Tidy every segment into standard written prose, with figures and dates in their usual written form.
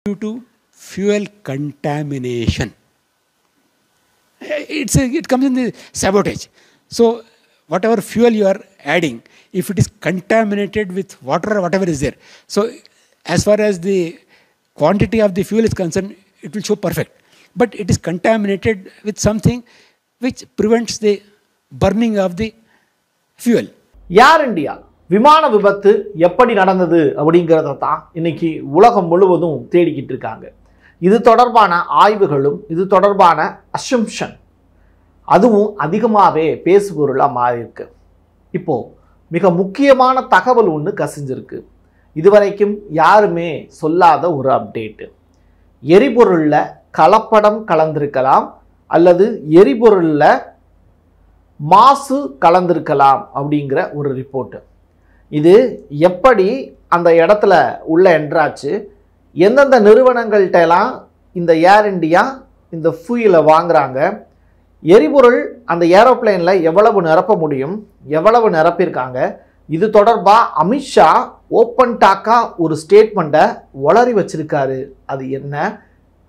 due to fuel contamination. It comes in the sabotage. So whatever fuel you are adding, if it is contaminated with water or whatever is there, so as far as the quantity of the fuel is concerned, it will show perfect. But it is contaminated with something which prevents the burning of the fuel. Air India விமான விபத்து எப்படி நடந்தது அப்படிங்கிறத தான் இன்னைக்கு உலகம் முழுவதும் தேடிக்கிட்டு இருக்காங்க. இது தொடர்பான ஆய்வுகளும் இது தொடர்பான அசம்ஷன் அதுவும் அதிகமாகவே பேசுபொருளாக மாறியிருக்கு. இப்போ மிக முக்கியமான தகவல் ஒன்று கசிஞ்சிருக்கு. இதுவரைக்கும் யாருமே சொல்லாத ஒரு அப்டேட்டு. எரிபொருளில் கலப்படம் கலந்திருக்கலாம் அல்லது எரிபொருளில் மாசு கலந்திருக்கலாம் அப்படிங்கிற ஒரு ரிப்போர்ட்டு. இது எப்படி அந்த இடத்துல உள்ள என்ட்ராச்சு, எந்தெந்த நிறுவனங்கள்கிட்டலாம் இந்த ஏர் இந்தியா இந்த ஃபியூலை வாங்குறாங்க, எரிபொருள் அந்த ஏரோப்ளேனில் எவ்வளவு நிரப்ப முடியும், எவ்வளவு நிரப்பியிருக்காங்க, இது தொடர்பாக அமித்ஷா ஓப்பன் டாக்காக ஒரு ஸ்டேட்மெண்ட்டை வளரி வச்சிருக்காரு. அது என்ன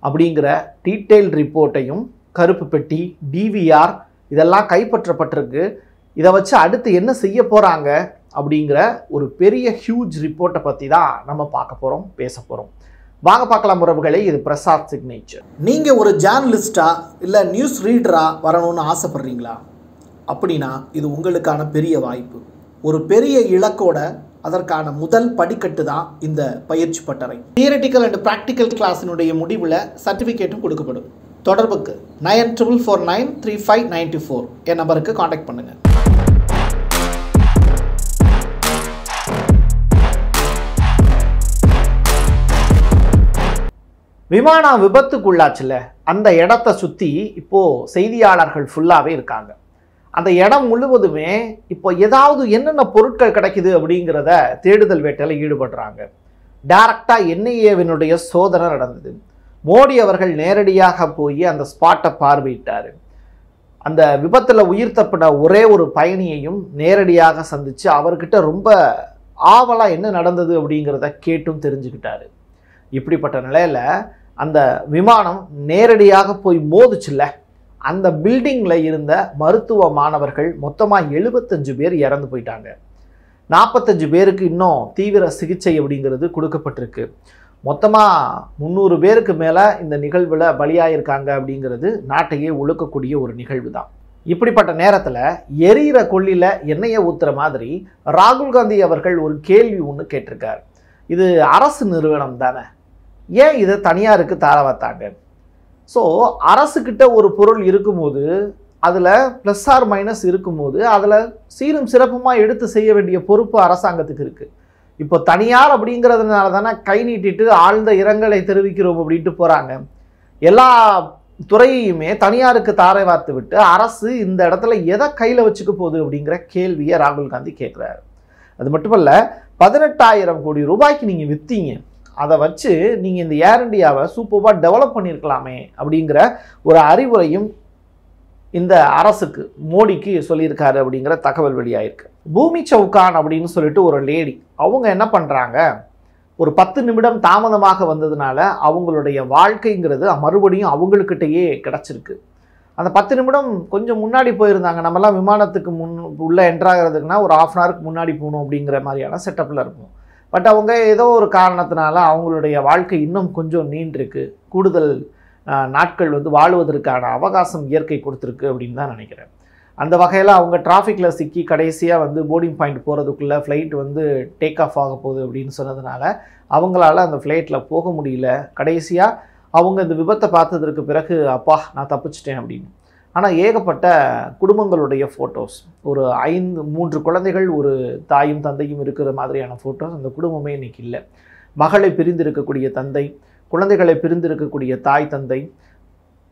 அப்படிங்கிற டீட்டெயில் ரிப்போர்ட்டையும் கருப்பு பெட்டி டிவிஆர் இதெல்லாம் கைப்பற்றப்பட்டிருக்கு. இதை வச்சு அடுத்து என்ன செய்ய போகிறாங்க அப்படிங்கிற ஒரு பெரிய ஹியூஜ் ரிப்போர்ட்டை பற்றி தான் நம்ம பார்க்க போகிறோம், பேச போகிறோம். வாங்க பார்க்கலாம் உறவுகளே. இது பிரசாத் சிக்னேச்சர். நீங்கள் ஒரு ஜேர்னலிஸ்டாக இல்லை நியூஸ் ரீடராக வரணும்னு ஆசைப்பட்றீங்களா? அப்படின்னா இது உங்களுக்கான பெரிய வாய்ப்பு. ஒரு பெரிய இலக்கோட அதற்கான முதல் படிக்கட்டு தான் இந்த பயிற்சி பட்டறை. தியரட்டிக்கல் அண்ட் ப்ராக்டிக்கல் கிளாஸினுடைய முடிவில் சர்டிஃபிகேட்டும் கொடுக்கப்படும். தொடர்புக்கு 94493594 என் நம்பருக்கு காண்டாக்ட் பண்ணுங்கள். விமான விபத்துக்குள்ளாச்சுல அந்த இடத்த சுற்றி இப்போது செய்தியாளர்கள் ஃபுல்லாகவே இருக்காங்க. அந்த இடம் முழுவதுமே இப்போ ஏதாவது என்னென்ன பொருட்கள் கிடைக்குது அப்படிங்கிறத தேடுதல் வேட்டையில் ஈடுபடுறாங்க. டைரக்டாக என்ஐஏவினுடைய சோதனை நடந்தது. மோடி அவர்கள் நேரடியாக போய் அந்த ஸ்பாட்டை பார்வையிட்டார். அந்த விபத்தில் உயிர் தப்பின ஒரே ஒரு பயணியையும் நேரடியாக சந்தித்து அவர்கிட்ட ரொம்ப ஆவலாக என்ன நடந்தது அப்படிங்கிறத கேட்டும் தெரிஞ்சுக்கிட்டாரு. இப்படிப்பட்ட நிலையில் அந்த விமானம் நேரடியாக போய் மோதுச்சுல்ல, அந்த பில்டிங்கில் இருந்த மருத்துவ மாணவர்கள் மொத்தமாக 75 பேர் இறந்து போயிட்டாங்க. 45 பேருக்கு இன்னும் தீவிர சிகிச்சை அப்படிங்கிறது கொடுக்கப்பட்டிருக்கு. மொத்தமாக 300 பேருக்கு மேலே இந்த நிகழ்வில் பலியாயிருக்காங்க அப்படிங்கிறது நாட்டையே உழுக்கக்கூடிய ஒரு நிகழ்வு தான். இப்படிப்பட்ட நேரத்தில் எரியிற கொள்ளியில் எண்ணெயை ஊற்றுற மாதிரி ராகுல் காந்தி அவர்கள் ஒரு கேள்வி ஒன்று கேட்டிருக்கார். இது அரசு நிறுவனம் தானே, ஏன் இதை தனியாருக்கு தாரவாத்தாங்க? ஸோ அரசுக்கிட்ட ஒரு பொருள் இருக்கும்போது அதில் ப்ளஸ் ஆர் மைனஸ் இருக்கும்போது அதில் சீரும் சிறப்புமாக எடுத்து செய்ய வேண்டிய பொறுப்பு அரசாங்கத்துக்கு இருக்குது. இப்போ தனியார் அப்படிங்கிறதுனால தானே கை நீட்டிட்டு ஆழ்ந்த இரங்கலை தெரிவிக்கிறோம் அப்படின்ட்டு போகிறாங்க. எல்லா துறையுமே தனியாருக்கு தாரை வார்த்து விட்டு அரசு இந்த இடத்துல எதை கையில் வச்சுக்க போகுது அப்படிங்கிற கேள்வியை ராகுல் காந்தி கேட்குறாரு. அது மட்டுமல்ல, 18,000 கோடி ரூபாய்க்கு நீங்கள் விற்றீங்க, அதை வச்சு நீங்கள் இந்த ஏர் இந்தியாவை சூப்பராக டெவலப் பண்ணியிருக்கலாமே அப்படிங்கிற ஒரு அறிவுரையும் இந்த அரசுக்கு மோடிக்கு சொல்லியிருக்காரு அப்படிங்கிற தகவல் வெளியாயிருக்கு. பூமி சவுகான் அப்படின்னு சொல்லிட்டு ஒரு லேடி, அவங்க என்ன பண்ணுறாங்க, ஒரு 10 நிமிடம் தாமதமாக வந்ததுனால அவங்களுடைய வாழ்க்கைங்கிறது மறுபடியும் அவங்கக்கிட்டேயே கிடச்சிருக்கு. அந்த 10 நிமிடம் கொஞ்சம் முன்னாடி போயிருந்தாங்க. நம்மலாம் விமானத்துக்கு உள்ளே என்ட்ராகிறதுக்குன்னா ஒரு 1/2 அன் ஹவருக்கு முன்னாடி போகணும் அப்படிங்கிற மாதிரியான செட்டப்பில் இருக்கும். பட் அவங்க ஏதோ ஒரு காரணத்தினால அவங்களுடைய வாழ்க்கை இன்னும் கொஞ்சம் நீண்டிருக்கு. கூடுதல் நாட்கள் வாழ்வதற்கான அவகாசம் இயற்கை கொடுத்துருக்கு அப்படின்னு தான் நினைக்கிறேன். அந்த வகையில் அவங்க டிராஃபிக்கில் சிக்கி கடைசியாக போர்டிங் பாயிண்ட் போகிறதுக்குள்ளே ஃப்ளைட் டேக் ஆஃப் ஆக போகுது அப்படின்னு சொன்னதுனால அவங்களால அந்த ஃப்ளைட்டில் போக முடியல. கடைசியாக அவங்க இந்த விபத்தை பார்த்ததற்கு பிறகு அப்பா நான் தப்பிச்சிட்டேன் அப்படின்னு. ஆனால் ஏகப்பட்ட குடும்பங்களுடைய ஃபோட்டோஸ், ஒரு 3 குழந்தைகள் ஒரு தாயும் தந்தையும் இருக்கிற மாதிரியான ஃபோட்டோஸ் அந்த குடும்பமே இன்றைக்கி இல்லை. மகளை பிரிந்திருக்கக்கூடிய தந்தை, குழந்தைகளை பிரிந்திருக்கக்கூடிய தாய் தந்தை,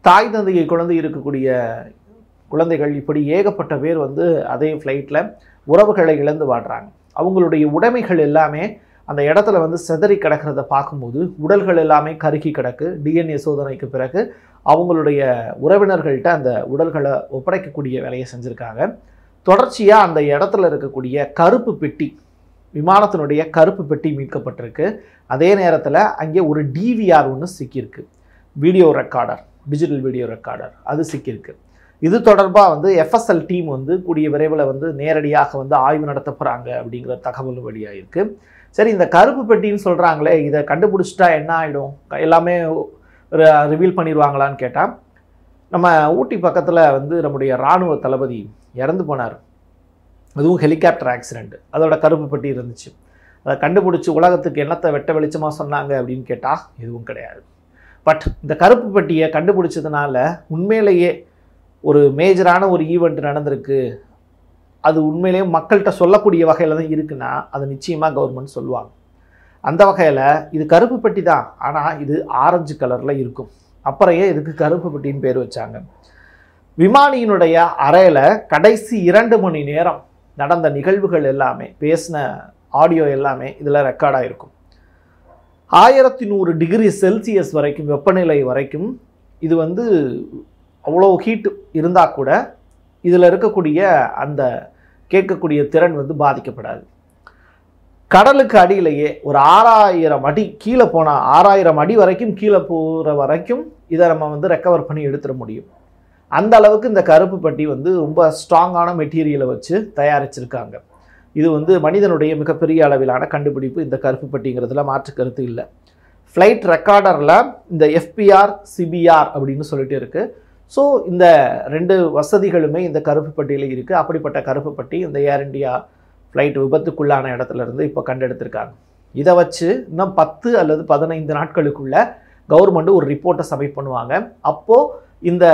தாய் தந்தையை குழந்தை இருக்கக்கூடிய குழந்தைகள், இப்படி ஏகப்பட்ட பேர் அதே ஃப்ளைட்டில் உறவுகளை இழந்து வாடுறாங்க. அவங்களுடைய உடைமைகள் எல்லாமே அந்த இடத்துல சிதறி கிடக்கிறத பார்க்கும்போது உடல்கள் எல்லாமே கருகி கிடக்கு. டிஎன்ஏ சோதனைக்கு பிறகு அவங்களுடைய உறவினர்கள்ட்ட அந்த உடல்களை ஒப்படைக்கக்கூடிய வேலையை செஞ்சுருக்காங்க. தொடர்ச்சியாக அந்த இடத்துல இருக்கக்கூடிய கருப்பு பெட்டி, விமானத்தினுடைய கருப்பு பெட்டி மீட்கப்பட்டிருக்கு. அதே நேரத்தில் அங்கே ஒரு டிவிஆர் ஒன்று சிக்கியிருக்கு, video recorder, digital video recorder அது சிக்கியிருக்கு. இது தொடர்பாக வந்து எஃப்எஸ்எல் டீம் வந்து கூடிய விரைவில் வந்து நேரடியாக வந்து ஆய்வு நடத்த போகிறாங்க அப்படிங்கிற தகவல் வெளியாக இருக்குது. சரி, இந்த கருப்பு பெட்டின்னு சொல்கிறாங்களே, இதை கண்டுபிடிச்சிட்டா என்ன ஆகிடும், எல்லாமே ரிவீல் பண்ணிடுவாங்களான்னு கேட்டால், நம்ம ஊட்டி பக்கத்தில் வந்து நம்முடைய இராணுவ தளபதி இறந்து போனார், அதுவும் ஹெலிகாப்டர் ஆக்சிடெண்ட், அதோட கருப்பு பெட்டி இருந்துச்சு. அதை கண்டுபிடிச்சி உலகத்துக்கு என்னத்தை வெட்ட வெளிச்சமாக சொன்னாங்க அப்படின்னு கேட்டால் எதுவும் கிடையாது. பட் இந்த கருப்பு பெட்டியை கண்டுபிடிச்சதுனால உண்மையிலேயே ஒரு மேஜரான ஒரு ஈவெண்ட் நடந்திருக்கு, அது உண்மையிலேயே மக்கள்கிட்ட சொல்லக்கூடிய வகையில் தான் இருக்குன்னா அது நிச்சயமாக கவர்மெண்ட் சொல்லுவாங்க. அந்த வகையில் இது கருப்பு பெட்டி தான், ஆனால் இது ஆரஞ்சு கலரில் இருக்கும். அப்புறையே இதுக்கு கருப்பு பெட்டின்னு பேர் வச்சாங்க. விமானியினுடைய அறையில் கடைசி 2 மணி நேரம் நடந்த நிகழ்வுகள் எல்லாமே, பேசின ஆடியோ எல்லாமே இதில் ரெக்கார்டாக இருக்கும். 1100 டிகிரி செல்சியஸ் வரைக்கும் வெப்பநிலை வரைக்கும் இது வந்து அவ்வளோ ஹீட் இருந்தால் கூட இதில் இருக்கக்கூடிய அந்த கேட்கக்கூடிய திறன் வந்து பாதிக்கப்படாது. கடலுக்கு அடியிலேயே ஒரு 6000 அடி கீழே போனால், 6000 அடி வரைக்கும் கீழே போகிற வரைக்கும் இதை நம்ம வந்து ரெக்கவர் பண்ணி எடுத்துட முடியும். அந்த அளவுக்கு இந்த கருப்பு பெட்டி வந்து ரொம்ப ஸ்ட்ராங்கான மெட்டீரியலை வச்சு தயாரிச்சிருக்காங்க. இது வந்து மனிதனுடைய மிகப்பெரிய அளவிலான கண்டுபிடிப்பு, இந்த கருப்பு பெட்டிங்கிறதுல மாற்று கருத்து இல்லை. ஃப்ளைட் ரெக்கார்டரில் இந்த எஃபிஆர் சிபிஆர் அப்படின்னு சொல்லிட்டு இருக்குது. ஸோ இந்த 2 வசதிகளுமே இந்த கருப்பு பெட்டியில் இருக்குது. அப்படிப்பட்ட கருப்பு பெட்டி இந்த ஏர் இண்டியா ஃப்ளைட் விபத்துக்குள்ளான இடத்துல இருந்து இப்போ கண்டெடுத்திருக்காங்க. இதை வச்சு இன்னும் 10 அல்லது 15 நாட்களுக்குள்ள கவர்மெண்ட் ஒரு ரிப்போர்ட்டை சப்மிட் பண்ணுவாங்க. அப்போது இந்த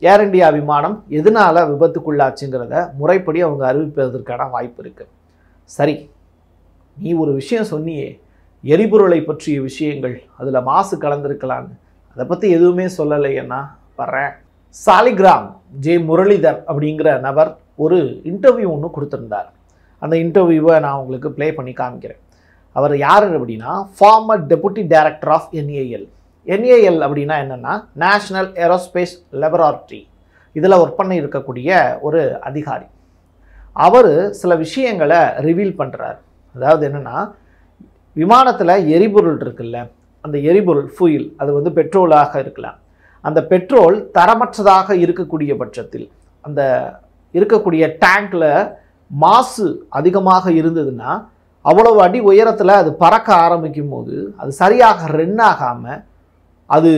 ஏர் இண்டியா விமானம் எதனால் விபத்துக்குள்ளாச்சுங்கிறத முறைப்படி அவங்க அறிவிப்பதற்கான வாய்ப்பு இருக்குது. சரி, நீ ஒரு விஷயம் சொன்னியே, எரிபொருளை பற்றிய விஷயங்கள், அதில் மாசு கலந்துருக்கலான்னு, அதை பற்றி எதுவுமே சொல்லலைன்னா வர்றேன். சாலிகிராம் ஜே முரளிதர் அப்படிங்கிற நபர் ஒரு இன்டர்வியூ ஒன்று கொடுத்துருந்தார். அந்த இன்டர்வியூவை நான் உங்களுக்கு ப்ளே பண்ணி காமிக்கிறேன். அவர் யார் அப்படின்னா former deputy director of NAL. NAL அப்படின்னா என்னென்னா நேஷ்னல் ஏரோஸ்பேஸ் லெபராட்டரி, இதில் ஒர்க் பண்ணி இருக்கக்கூடிய ஒரு அதிகாரி. அவர் சில விஷயங்களை ரிவீல் பண்ணுறார். அதாவது என்னென்னா, விமானத்தில் எரிபொருள் இருக்குல்ல, அந்த எரிபொருள் ஃபியூல், அது வந்து பெட்ரோலாக இருக்கலாம். அந்த பெட்ரோல் தரமற்றதாக இருக்கக்கூடிய பட்சத்தில், அந்த இருக்கக்கூடிய டேங்கில் மாசு அதிகமாக இருந்ததுன்னா, அவ்வளவு அடி உயரத்தில் அது பறக்க ஆரம்பிக்கும் போது அது சரியாக ரன் ஆகாமல் அது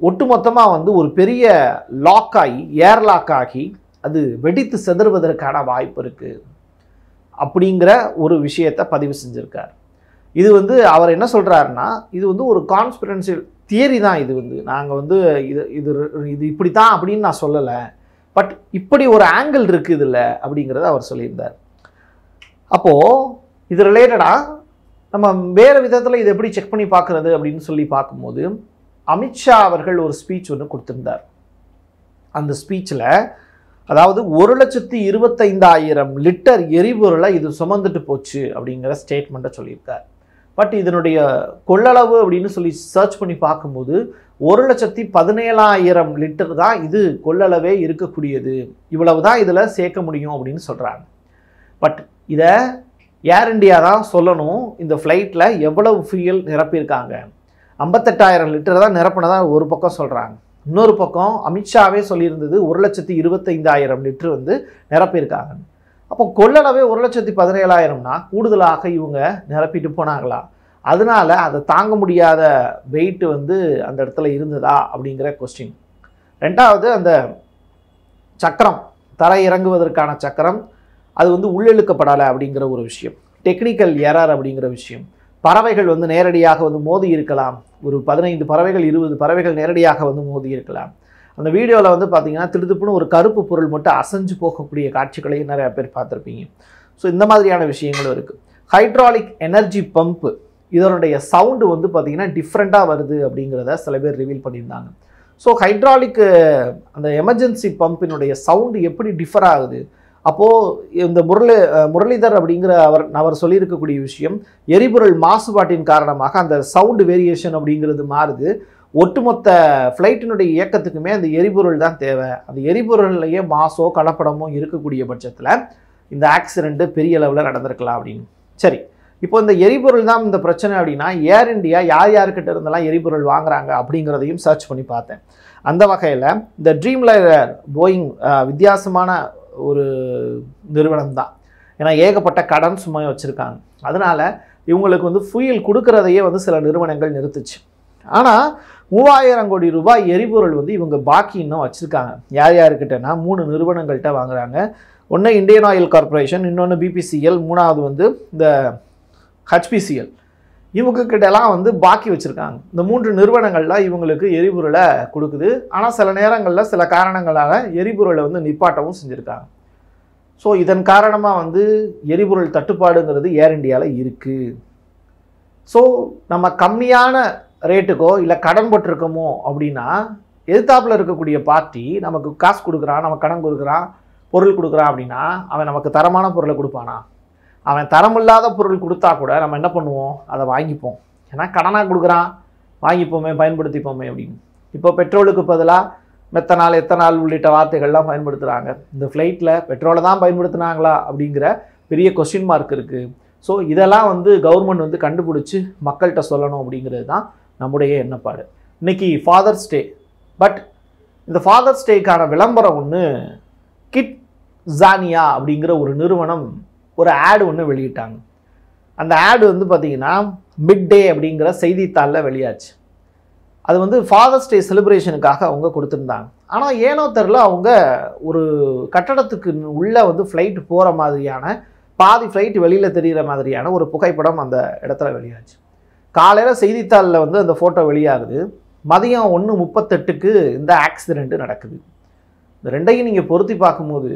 ஒட்டுமொத்தமாக வந்து ஒரு பெரிய லாக் ஆகி, ஏர் லாக் ஆகி அது வெடித்து செதறுவதற்கான வாய்ப்பு இருக்குது அப்படிங்கிற ஒரு விஷயத்தை பதிவு செஞ்சுருக்கார். இது வந்து அவர் என்ன சொல்கிறாருன்னா, இது வந்து ஒரு கான்ஸ்பிரன்சியல் தியரி தான். இது வந்து நாங்கள் வந்து இது இது இது இப்படி தான் அப்படின்னு நான் சொல்லலை, பட் இப்படி ஒரு ஆங்கிள் இருக்குது இதில் அப்படிங்கிறத அவர் சொல்லியிருந்தார். அப்போது இது ரிலேட்டடாக நம்ம வேறு விதத்தில் இதை எப்படி செக் பண்ணி பார்க்குறது அப்படின்னு சொல்லி பார்க்கும்போது, அமித்ஷா அவர்கள் ஒரு ஸ்பீச் ஒன்று கொடுத்துருந்தார். அந்த ஸ்பீச்சில் அதாவது 1,25,000 லிட்டர் எரிபொருளை இது சுமந்துட்டு போச்சு அப்படிங்கிற ஸ்டேட்மெண்ட்டை சொல்லியிருக்கார். பட் இதனுடைய கொள்ளளவு அப்படின்னு சொல்லி சர்ச் பண்ணி பார்க்கும்போது 1,17,000 லிட்டர் தான் இது கொள்ளளவே இருக்கக்கூடியது, இவ்வளவு தான் இதில் சேர்க்க முடியும் அப்படின்னு சொல்கிறாங்க. பட் இதை ஏர் இண்டியா தான் சொல்லணும், இந்த ஃப்ளைட்டில் எவ்வளவு ஃபியூயல் நிரப்பியிருக்காங்க, 58,000 லிட்டர் தான் நிரப்பினதான் ஒரு பக்கம் சொல்கிறாங்க. இன்னொரு பக்கம் அமித்ஷாவே சொல்லியிருந்தது 1,25,000 லிட்டர் வந்து நிரப்பியிருக்காங்க. அப்போ கொள்ளளவே 1,17,000னா கூடுதலாக இவங்க நிரப்பிட்டு போனாங்களா, அதனால அதை தாங்க முடியாத வெயிட் வந்து அந்த இடத்துல இருந்ததா அப்படிங்கிற கொஸ்டின். ரெண்டாவது, அந்த சக்கரம், தரை இறங்குவதற்கான சக்கரம் அது வந்து உள்ளிழுக்கப்படலை அப்படிங்கிற ஒரு விஷயம், டெக்னிக்கல் எரர் அப்படிங்கிற விஷயம். பறவைகள் வந்து நேரடியாக வந்து மோதி இருக்கலாம், ஒரு 15 பறவைகள் 20 பறவைகள் நேரடியாக வந்து மோதி இருக்கலாம். அந்த வீடியோவில் வந்து பார்த்தீங்கன்னா திடுத்துப்புன்னு ஒரு கருப்பு பொருள் மட்டும் அசைஞ்சு போகக்கூடிய காட்சிகளையும் நிறையா பேர் பார்த்துருப்பீங்க. ஸோ இந்த மாதிரியான விஷயங்களும் இருக்குது. ஹைட்ராலிக் எனர்ஜி பம்ப்பு, இதனுடைய சவுண்டு வந்து பார்த்திங்கன்னா டிஃப்ரெண்ட்டாக வருது அப்படிங்கிறத சில பேர் ரிவீல் பண்ணியிருந்தாங்க. ஸோ ஹைட்ராலிக் அந்த எமர்ஜென்சி பம்பினுடைய சவுண்டு எப்படி டிஃபர் ஆகுது, அப்போது இந்த முரளிதர் அப்படிங்கிற அவர் சொல்லியிருக்கக்கூடிய விஷயம், எரிபொருள் மாசுபாட்டின் காரணமாக அந்த சவுண்டு வேரியேஷன் அப்படிங்கிறது மாறுது. ஒட்டுமொத்த ஃப்ளைட்டினுடைய இயக்கத்துக்குமே அந்த எரிபொருள் தான் தேவை, அந்த எரிபொருள்லையே மாசோ கலப்படமோ இருக்கக்கூடிய பட்சத்தில் இந்த ஆக்சிடெண்ட்டு பெரிய அளவில் நடந்திருக்கலாம் அப்படின்னு. சரி, இப்போ இந்த எரிபொருள் தான் இந்த பிரச்சனை அப்படின்னா ஏர் இந்தியா யார் யார்கிட்ட இருந்தெல்லாம் எரிபொருள் வாங்குறாங்க அப்படிங்கிறதையும் சர்ச் பண்ணி பார்த்தேன். அந்த வகையில் இந்த ட்ரீம்லைனர் போயிங் வித்தியாசமான ஒரு நிறுவனம் தான். ஏன்னா ஏகப்பட்ட கடன் சுமை வச்சுருக்காங்க. அதனால் இவங்களுக்கு வந்து ஃபியூயல் கொடுக்குறதையே வந்து சில நிறுவனங்கள் நிறுத்துச்சு. ஆனால் 3000 கோடி ரூபாய் எரிபொருள் வந்து இவங்க பாக்கி இன்னும் வச்சுருக்காங்க. யார் யாருக்கிட்டனா 3 நிறுவனங்கள்கிட்ட வாங்குறாங்க. ஒன்று இந்தியன் ஆயில் கார்பரேஷன், இன்னொன்று பிபிசிஎல், மூணாவது வந்து இந்த ஹெச்பிசிஎல். இவங்கக்கிட்டலாம் வந்து பாக்கி வச்சுருக்காங்க. இந்த 3 நிறுவனங்கள்லாம் இவங்களுக்கு எரிபொருளை கொடுக்குது. ஆனால் சில நேரங்களில் சில காரணங்களால் எரிபொருளை வந்து நிப்பாட்டவும் செஞ்சுருக்காங்க. ஸோ இதன் காரணமாக வந்து எரிபொருள் தட்டுப்பாடுங்கிறது ஏர் இந்தியாவில் இருக்குது. ஸோ நம்ம கம்மியான ரேட்டுக்கோ இல்லை கடன் பட்டிருக்கோமோ அப்படின்னா எதிர்த்தாப்பில் இருக்கக்கூடிய பார்ட்டி நமக்கு காசு கொடுக்குறான், நம்ம கடன் கொடுக்குறான், பொருள் கொடுக்குறான் அப்படின்னா அவன் நமக்கு தரமான பொருளை கொடுப்பானா? அவன் தரமில்லாத பொருள் கொடுத்தா கூட நம்ம என்ன பண்ணுவோம்? அதை வாங்கிப்போம். ஏன்னா கடனாக கொடுக்குறான், வாங்கிப்போமே, பயன்படுத்திப்போமே அப்படின்னு. இப்போ பெட்ரோலுக்கு பதிலாக மெத்தனால், எத்தனால் உள்ளிட்ட வார்த்தைகள்லாம் பயன்படுத்துகிறாங்க. இந்த ஃப்ளைட்டில் பெட்ரோலை தான் பயன்படுத்தினாங்களா அப்படிங்கிற பெரிய கொஸ்டின் மார்க் இருக்குது. ஸோ இதெல்லாம் வந்து கவர்மெண்ட் வந்து கண்டுபிடிச்சி மக்கள்கிட்ட சொல்லணும் அப்படிங்கிறது தான் நம்முடைய எண்ணப்பாடு. இன்றைக்கி ஃபாதர்ஸ் டே. பட் இந்த ஃபாதர்ஸ் டேக்கான விளம்பரம் ஒன்று கிட் ஜானியா அப்படிங்கிற ஒரு நிறுவனம் ஒரு ஆடு ஒன்று வெளியிட்டாங்க. அந்த ஆடு வந்து பார்த்திங்கன்னா மிட் டே அப்படிங்கிற செய்தித்தாளில் வெளியாச்சு. அது வந்து ஃபாதர்ஸ் டே செலிப்ரேஷனுக்காக அவங்க கொடுத்துருந்தாங்க. ஆனால் ஏனோ தெரில அவங்க ஒரு கட்டடத்துக்கு உள்ளே வந்து ஃப்ளைட்டு போகிற மாதிரியான, பாதி ஃப்ளைட் வெளியில் தெரிகிற மாதிரியான ஒரு புகைப்படம் அந்த இடத்துல வெளியாச்சு. காலையில் செய்தித்தாளில் வந்து அந்த ஃபோட்டோ வெளியாகுது. மதியம் 1:38க்கு இந்த ஆக்சிடெண்ட்டு நடக்குது. இந்த ரெண்டையும் நீங்கள் பொருத்தி பார்க்கும்போது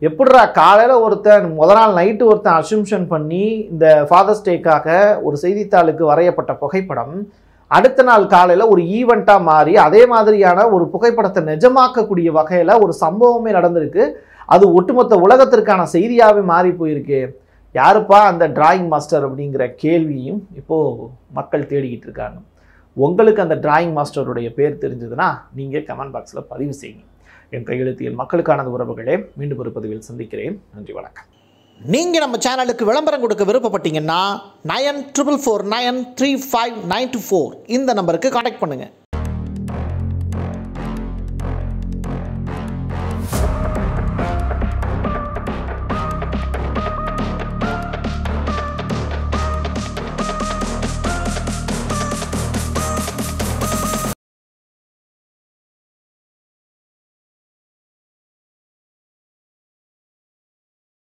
எப்படிரா காலையில் ஒருத்தன் முதல் நாள் நைட்டு ஒருத்தன் அசம்ஷன் பண்ணி இந்த ஃபாதர்ஸ் டேக்காக ஒரு செய்தித்தாளுக்கு வரையப்பட்ட புகைப்படம் அடுத்த நாள் காலையில் ஒரு ஈவெண்ட்டாக மாறி அதே மாதிரியான ஒரு புகைப்படத்தை நிஜமாக்கக்கூடிய வகையில் ஒரு சம்பவமே நடந்திருக்கு. அது ஒட்டுமொத்த உலகத்திற்கான செய்தியாகவே மாறி போயிருக்கு. யாருப்பா அந்த டிராயிங் மாஸ்டர் அப்படிங்கிற கேள்வியும் இப்போது மக்கள் தேடிக்கிட்டு இருக்காங்க. உங்களுக்கு அந்த டிராயிங் மாஸ்டருடைய பேர் தெரிஞ்சதுன்னா நீங்கள் கமெண்ட் பாக்ஸில் பதிவு செய்யுங்க. என் கையெழுத்தியல் மக்களுக்கான உறவுகளே, மீண்டும் ஒரு பதிவில் சந்திக்கிறேன். நன்றி, வணக்கம். நீங்கள் நம்ம சேனலுக்கு விளம்பரம் கொடுக்க விருப்பப்பட்டீங்கன்னா 9449359524 இந்த நம்பருக்கு கான்டாக்ட் பண்ணுங்கள்.